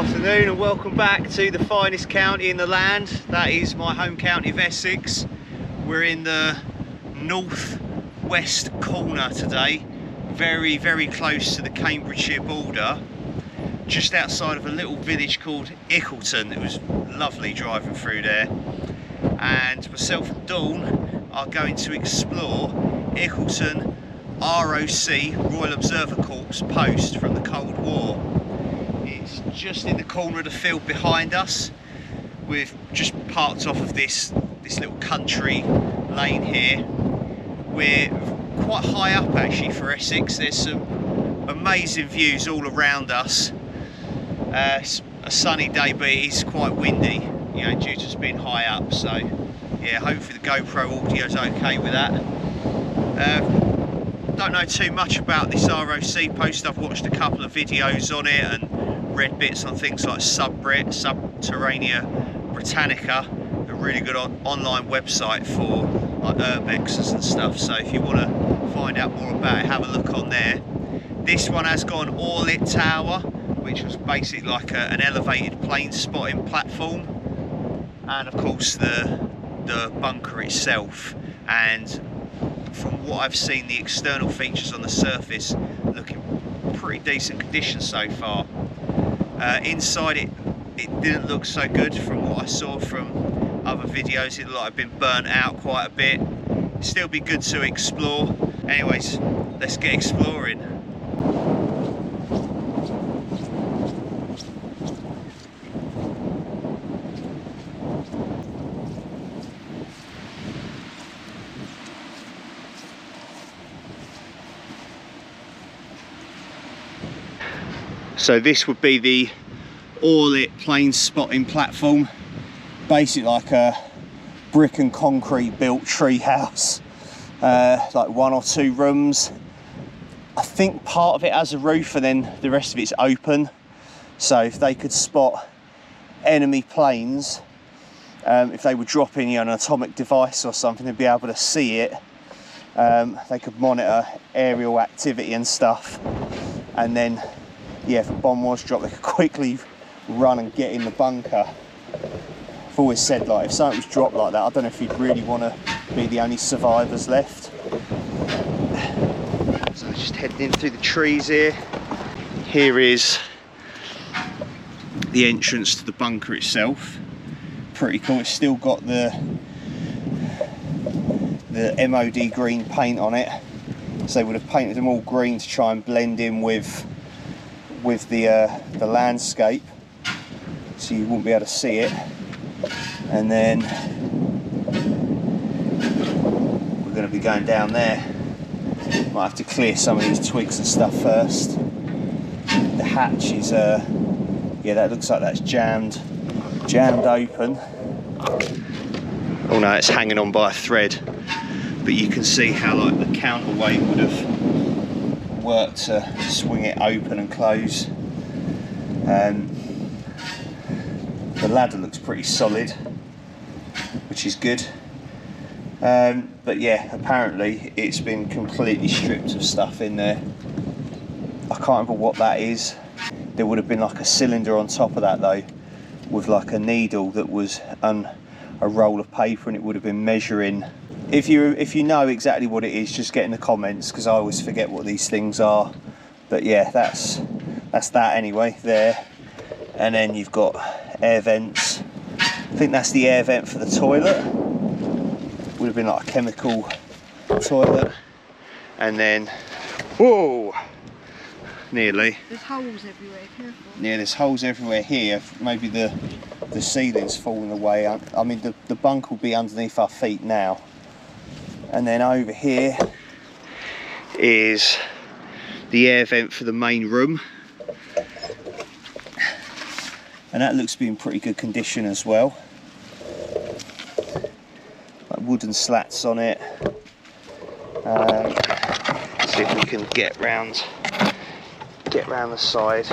Afternoon and welcome back to the finest county in the land. That is my home county of Essex. We're in the north-west corner today, very close to the Cambridgeshire border, just outside of a little village called Ickleton. It was lovely driving through there, and myself and Dawn are going to explore Ickleton R.O.C. Royal Observer Corps post from the Cold War. It's just in the corner of the field behind us. We've just parked off of this little country lane here. We're quite high up actually for Essex. There's some amazing views all around us. It's a sunny day, but it is quite windy, you know, due to us being high up. So yeah, hopefully the GoPro audio's okay with that. Don't know too much about this R.O.C. post. I've watched a couple of videos on it and read bits on things like Subterranea Britannica, a really good online website for like urbexes and stuff. So if you want to find out more about it, have a look on there. This one has got an Orlit tower, which was basically like an elevated plane spotting platform, and of course the bunker itself. And from what I've seen, the external features on the surface look in pretty decent condition so far. Inside it didn't look so good from what I saw from other videos. It looked like it'd been burnt out quite a bit. It'd still be good to explore. Anyways, let's get exploring. So this would be the Oorlit plane spotting platform, basically like a brick and concrete built tree house, like 1 or 2 rooms. I think part of it has a roof and then the rest of it's open, so if they could spot enemy planes, if they were dropping an atomic device or something, they'd be able to see it. They could monitor aerial activity and stuff, and then yeah, if a bomb was dropped, they could quickly run and get in the bunker. I've always said, like, if something was dropped like that, I don't know if you'd really want to be the only survivors left. So just heading in through the trees here. Here is the entrance to the bunker itself. Pretty cool. It's still got the MOD green paint on it. So they would have painted them all green to try and blend in with the landscape, so you wouldn't be able to see it. And then we're going to be going down there. Might have to clear some of these twigs and stuff first. The hatch is yeah, that looks like that's jammed open. Oh no, it's hanging on by a thread, but you can see how like the counterweight would have work to swing it open and close. The ladder looks pretty solid, which is good. But yeah, apparently it's been completely stripped of stuff in there. I can't remember what that is. There would have been like a cylinder on top of that though, with like a needle that was a roll of paper, and it would have been measuring. If you know exactly what it is, just get in the comments, because I always forget what these things are. But yeah, that's that anyway there. And then you've got air vents. I think that's the air vent for the toilet. Would have been like a chemical toilet. And then, whoa, nearly. There's holes everywhere, careful. Yeah, there's holes everywhere here. Maybe the ceiling's fallen away. I mean, the bunk will be underneath our feet now. And then over here is the air vent for the main room, and that looks to be in pretty good condition as well. Like wooden slats on it. See if we can get round the side.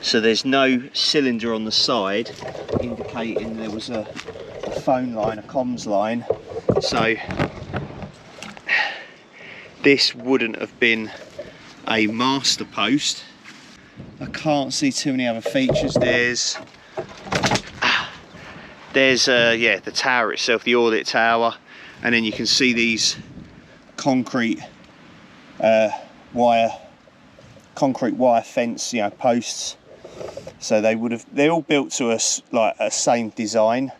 So there's no cylinder on the side, indicating there was a phone line, a comms line. So this wouldn't have been a master post. I can't see too many other features. There's yeah, the tower itself, the Orlit tower, and then you can see these concrete wire fence, you know, posts. So they're all built to like a same design,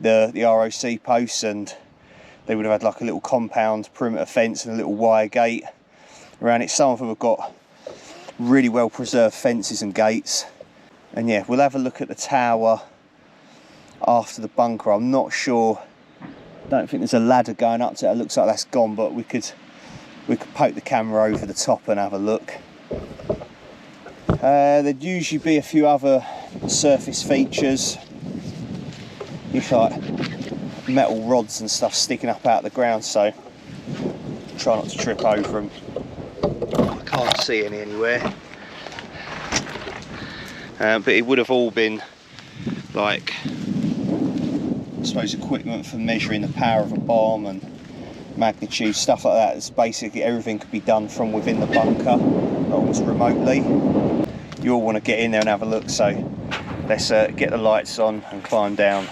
the R.O.C posts, and they would have had like a little compound perimeter fence and a little wire gate around it. Some of them have got really well preserved fences and gates. And yeah, we'll have a look at the tower after the bunker. I'm not sure, don't think there's a ladder going up to it. It looks like that's gone, but we could poke the camera over the top and have a look. There'd usually be a few other surface features, usually like metal rods and stuff sticking up out of the ground, so try not to trip over them. I can't see any anywhere, but it would have all been like, I suppose, equipment for measuring the power of a bomb and magnitude, stuff like that. It's basically everything could be done from within the bunker, almost remotely. You all want to get in there and have a look, so let's get the lights on and climb down.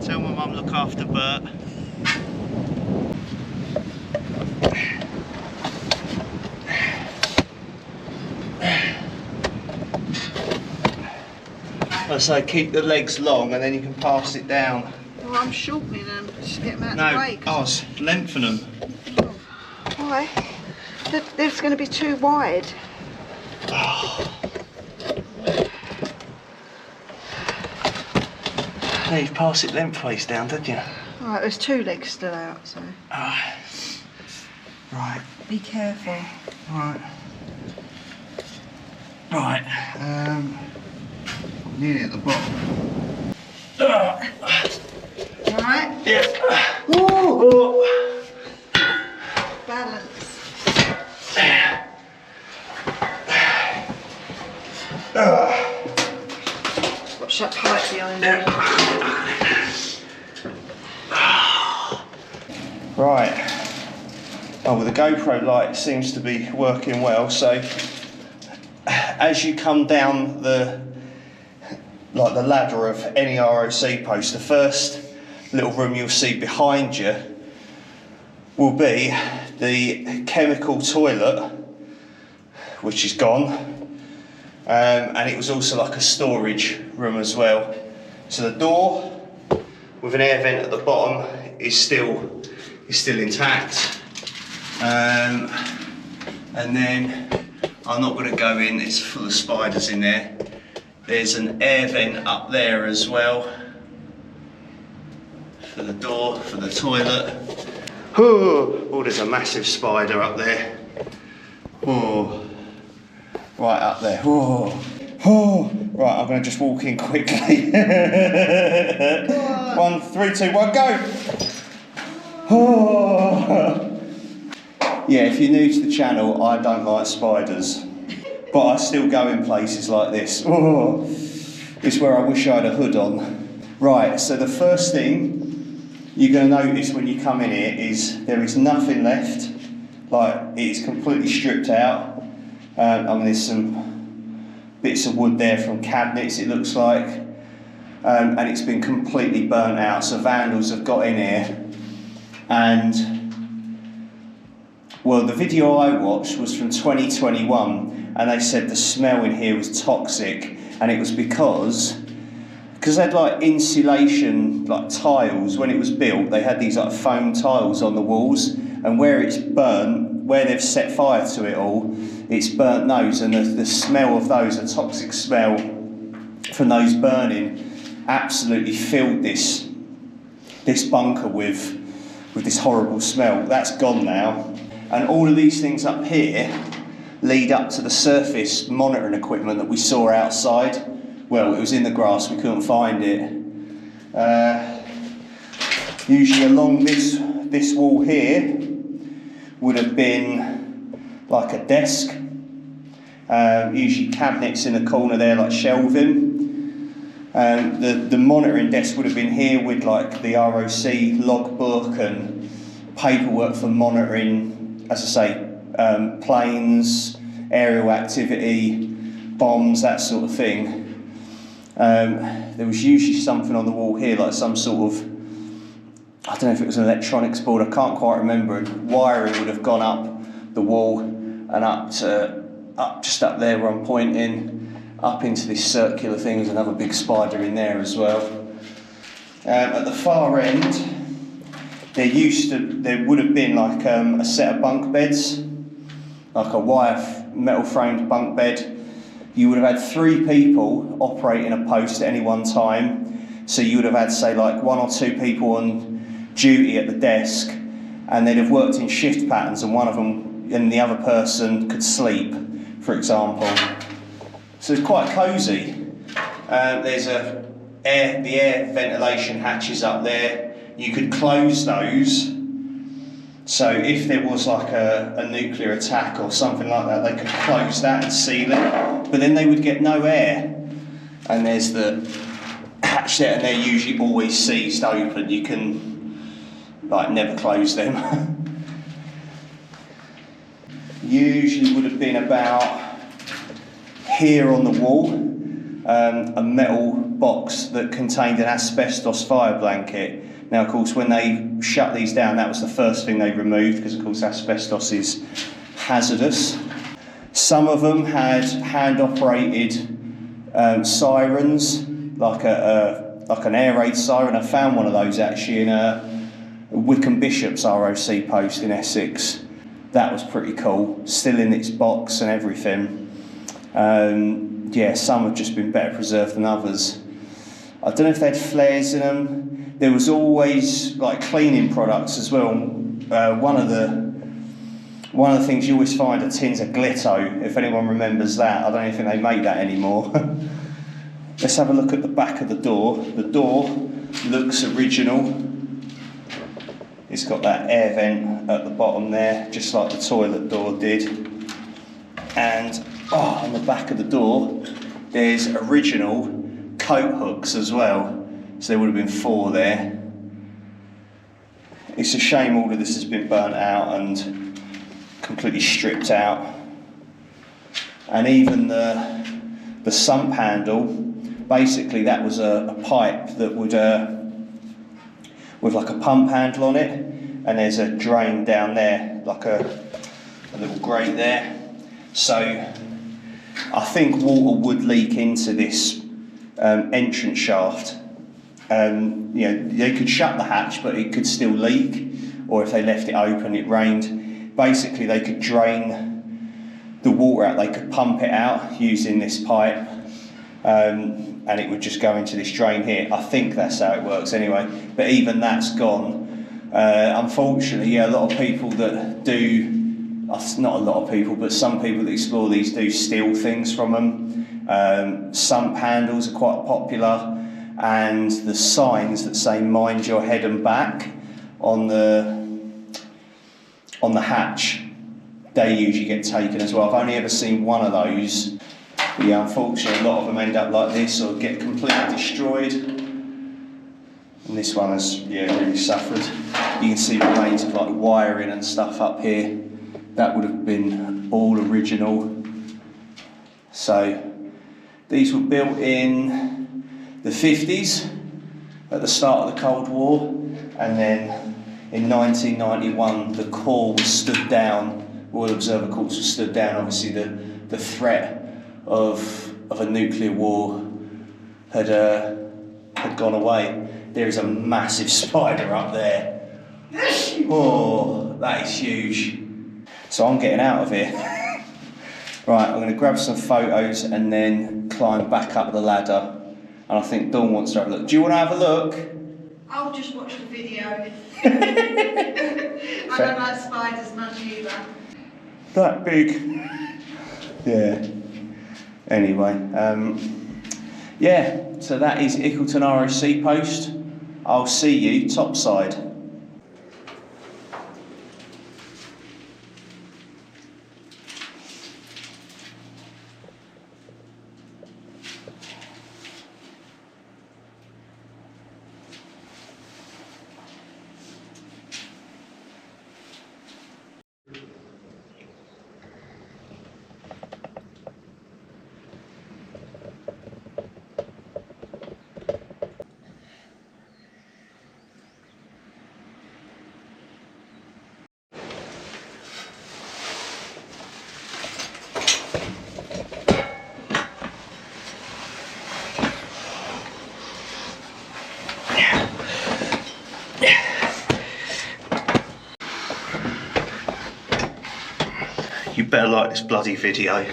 Tell my mum look after Bert. I say keep the legs long and then you can pass it down. Well, I'm shortening them, just get them out of the way. No, lengthen them. Oh. Why? They're going to be too wide. Oh. Yeah, you pass it lengthways down, didn't you? Alright, there's two legs still out, so. Right. Be careful. Right. Right. Nearly at the bottom. Alright? Yeah. Ooh. Balance. Watch that pipe behind you. Right. Oh, well, the GoPro light seems to be working well. So, as you come down the ladder of any R.O.C post, the first little room you'll see behind you will be the chemical toilet, which is gone, and it was also like a storage room as well. So the door with an air vent at the bottom is still intact, and then I'm not going to go in, it's full of spiders in there. There's an air vent up there as well for the door, for the toilet. Oh, there's a massive spider up there. Oh, right up there. Oh, right, I'm going to just walk in quickly. 1, 3, 2, 1, go! Oh. Yeah, if you're new to the channel, I don't like spiders, but I still go in places like this. Oh, it's where I wish I had a hood on. Right, so the first thing you're going to notice when you come in here is there is nothing left. Like, it's completely stripped out. I mean, there's some bits of wood there from cabinets, it looks like, and it's been completely burnt out. So vandals have got in here, and well, the video I watched was from 2021, and they said the smell in here was toxic, and it was because they had like insulation, like tiles. When it was built, they had these like foam tiles on the walls, and where it's burnt, where they've set fire to it all, it's burnt those, and the smell of those, the toxic smell from those burning, absolutely filled this bunker with this horrible smell. That's gone now, and all of these things up here lead up to the surface monitoring equipment that we saw outside well, it was in the grass, we couldn't find it. Usually along this wall here would have been like a desk. Usually cabinets in the corner there, like shelving. The monitoring desk would have been here with like the R.O.C logbook and paperwork for monitoring, as I say, planes, aerial activity, bombs, that sort of thing. There was usually something on the wall here, like some sort of, I don't know if it was an electronics board, I can't quite remember. Wiring would have gone up the wall and up just up there where I'm pointing, up into this circular thing. There's another big spider in there as well. At the far end, there would have been like a set of bunk beds, like a wire metal framed bunk bed. You would have had 3 people operating a post at any one time. So you would have had, say, like 1 or 2 people on duty at the desk, and they'd have worked in shift patterns, and one of them and the other person could sleep, for example. So it's quite cosy. There's the air ventilation hatches up there. You could close those. So if there was like a nuclear attack or something like that, they could close that and seal it. But then they would get no air. And there's the hatch there, and they're usually always seized open. You can like never close them. Usually would have been about here on the wall, a metal box that contained an asbestos fire blanket. Now, of course, when they shut these down, that was the first thing they removed, because, of course, asbestos is hazardous. Some of them had hand-operated sirens, like an air raid siren. I found one of those actually in a Wickham Bishop's R.O.C post in Essex. That was pretty cool, still in its box and everything. Yeah, some have just been better preserved than others. I don't know if they had flares in them. There was always like cleaning products as well. One of the things you always find are tins of Glitto, if anyone remembers that. I don't even think they make that anymore. Let's have a look at the back of the door. The door looks original. It's got that air vent at the bottom there, just like the toilet door did. And on the back of the door, there's original coat hooks as well. So there would have been 4 there. It's a shame all of this has been burnt out and completely stripped out. And even the sump handle, basically that was a pipe that would, with like a pump handle on it, and there's a drain down there, like a little grate there. So I think water would leak into this entrance shaft. They could shut the hatch, but it could still leak, or if they left it open, it rained. Basically, they could drain the water out, they could pump it out using this pipe, and it would just go into this drain here. I think that's how it works anyway, but even that's gone. Unfortunately, a lot of people that do, not a lot of people, but some people that explore these do steal things from them. Sump handles are quite popular, and the signs that say "mind your head and back" on the hatch, they usually get taken as well. I've only ever seen one of those. But yeah, unfortunately, a lot of them end up like this or get completely destroyed. And this one has really suffered. You can see remains of like wiring and stuff up here. That would have been all original. So these were built in the 50s at the start of the Cold War, and then in 1991 the core was stood down, Royal Observer Corps was stood down. Obviously the threat of a nuclear war had gone away. There is a massive spider up there. Oh, that is huge. So I'm getting out of here. Right, I'm going to grab some photos and then climb back up the ladder. And I think Dawn wants to have a look. Do you want to have a look? I'll just watch the video. I don't like spiders much either. That big. Yeah. Anyway, Yeah, so that is Ickleton R.O.C post. I'll see you topside. You better like this bloody video.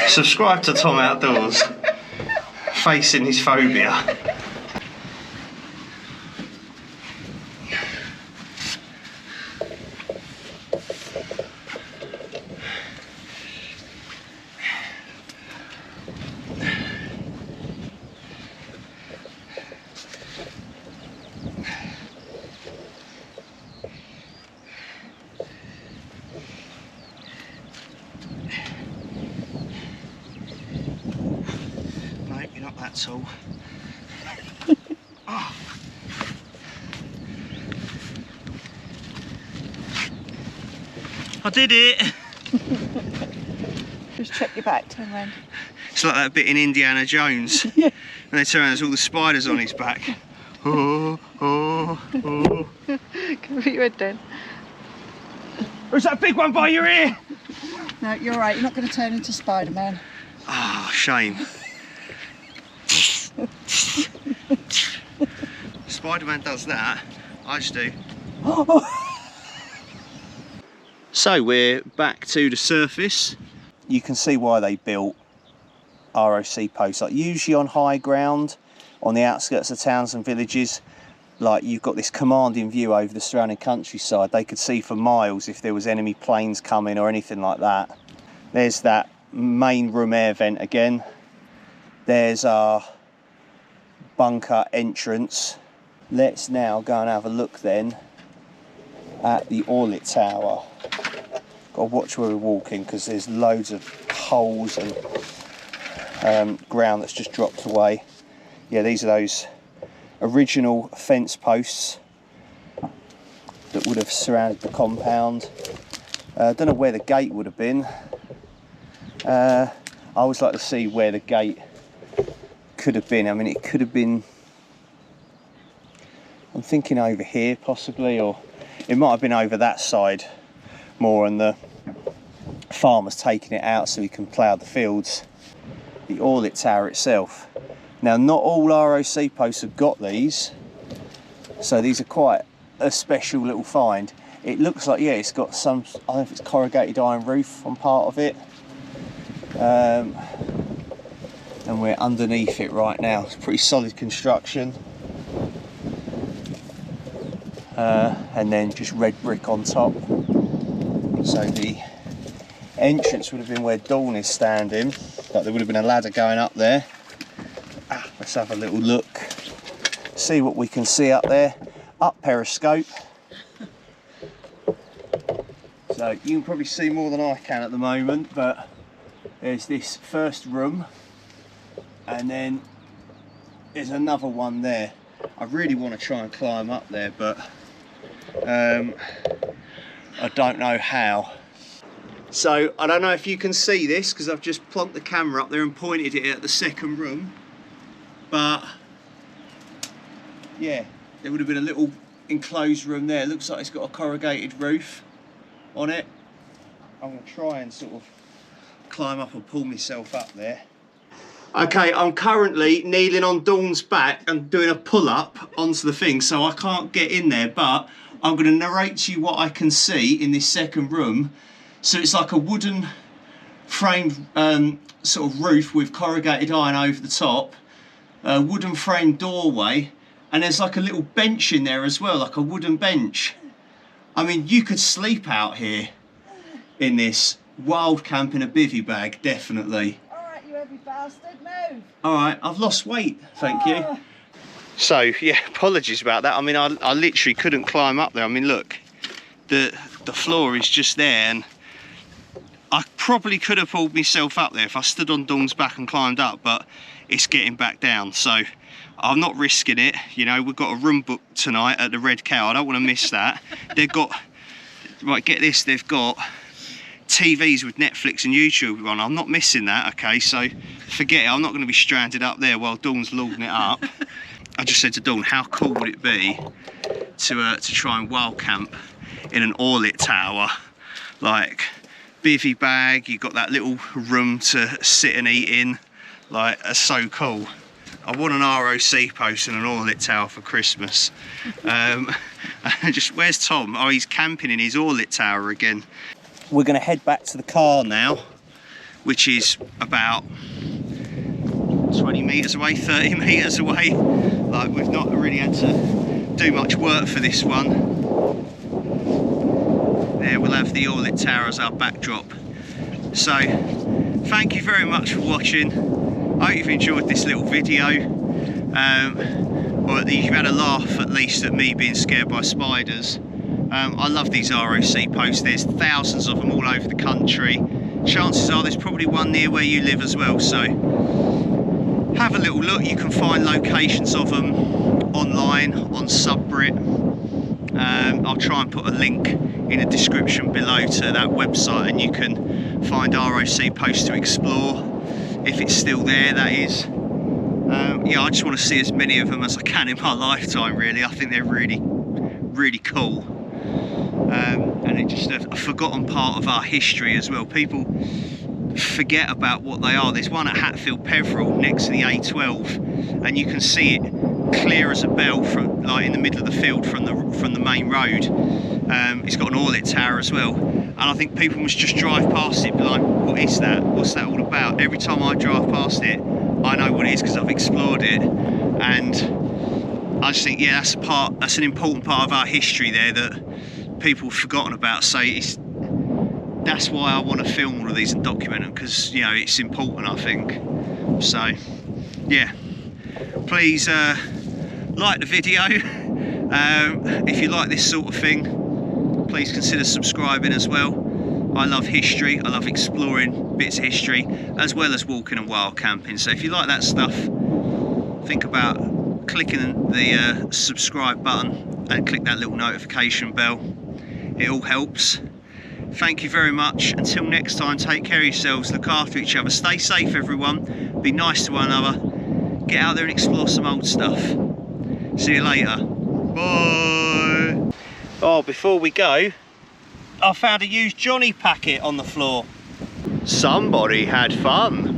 Subscribe to Tom Outdoors. Facing his phobia. Not that tall. Oh. I did it! Just check your back, turn around. It's like that bit in Indiana Jones. Yeah. And they turn around, there's all the spiders on his back. Oh, oh, oh. Can put your head down. There's that big one by your ear! No, you're right, you're not going to turn into Spider-Man. Ah, oh, shame. Spider-Man does that, I just do. So we're back to the surface. You can see why they built R.O.C posts. Like usually on high ground, on the outskirts of towns and villages, like you've got this commanding view over the surrounding countryside. They could see for miles if there was enemy planes coming or anything like that. There's that main room air vent again. There's our bunker entrance. Let's now go and have a look then at the Orlit tower. Got to watch where we're walking because there's loads of holes and ground that's just dropped away. Yeah, these are those original fence posts that would have surrounded the compound. I don't know where the gate would have been. I always like to see where the gate could have been. I mean, it could have been, I'm thinking over here possibly, or it might have been over that side more, and the farmer's taking it out so he can plough the fields. The Orlit tower itself. Now, not all R.O.C posts have got these, so these are quite a special little find. It looks like, yeah, it's got some, I don't know if it's corrugated iron roof on part of it. And we're underneath it right now. It's pretty solid construction. And then just red brick on top. So the entrance would have been where Dawn is standing, but there would have been a ladder going up there. Let's have a little look, see what we can see up there. Up periscope. So you can probably see more than I can at the moment, but there's this first room, and then there's another one there. I really want to try and climb up there, but I don't know how. So I don't know if you can see this because I've just plonked the camera up there and pointed it at the second room, but yeah, there would have been a little enclosed room there. It looks like it's got a corrugated roof on it. I'm going to try and sort of climb up and pull myself up there. Okay, I'm currently kneeling on Dawn's back and doing a pull-up onto the thing, so I can't get in there, but I'm going to narrate to you what I can see in this second room. So it's like a wooden framed sort of roof with corrugated iron over the top, a wooden framed doorway, and there's like a little bench in there as well, like a wooden bench. I mean, you could sleep out here in this. Wild camp in a bivvy bag, definitely. Alright, you heavy bastard, move. All right, I've lost weight, thank you. So yeah, apologies about that. I mean, I literally couldn't climb up there. I mean, look, the floor is just there, and I probably could have pulled myself up there if I stood on Dawn's back and climbed up, but it's getting back down, so I'm not risking it. You know, we've got a room booked tonight at the Red Cow. I don't want to miss that. They've got, right, get this, they've got TVs with Netflix and YouTube on. I'm not missing that, okay? So forget it. I'm not going to be stranded up there while Dawn's loading it up. I just said to Dawn, how cool would it be to try and wild camp in an Orlit tower? Like, bivvy bag, you've got that little room to sit and eat in. Like, that's so cool. I want an R.O.C post and an Orlit tower for Christmas. Just, where's Tom? Oh, he's camping in his Orlit tower again. We're going to head back to the car now, which is about 20 metres away, 30 metres away. Like, we've not really had to do much work for this one. There, we'll have the Orlit tower as our backdrop. So, thank you very much for watching. I hope you've enjoyed this little video. Or that you've had a laugh at least at me being scared by spiders. I love these R.O.C posts. There's thousands of them all over the country. Chances are there's probably one near where you live as well, so have a little look. You can find locations of them online on Subrit. I'll try and put a link in the description below to that website, and you can find R.O.C posts to explore, if it's still there, that is. Yeah, I just want to see as many of them as I can in my lifetime, really. I think they're really, really cool. And it's just a forgotten part of our history as well. People forget about what they are. There's one at Hatfield Peveril next to the A12, and you can see it clear as a bell from, like, in the middle of the field from the main road. It's got an Orlit tower as well, and I think people must just drive past it and be like, what is that? What's that all about? Every time I drive past it, I know what it is because I've explored it, and I just think, yeah, that's an important part of our history there that people have forgotten about. So that's why I want to film all of these and document them, because, you know, it's important, I think. So yeah, please like the video. If you like this sort of thing, please consider subscribing as well. I love history, I love exploring bits of history, as well as walking and wild camping. So if you like that stuff, think about clicking the subscribe button and click that little notification bell. It all helps. Thank you very much. Until next time, take care of yourselves, look after each other, stay safe everyone, be nice to one another, get out there and explore some old stuff. See you later. Bye. Oh, before we go, I found a used Johnny packet on the floor. Somebody had fun.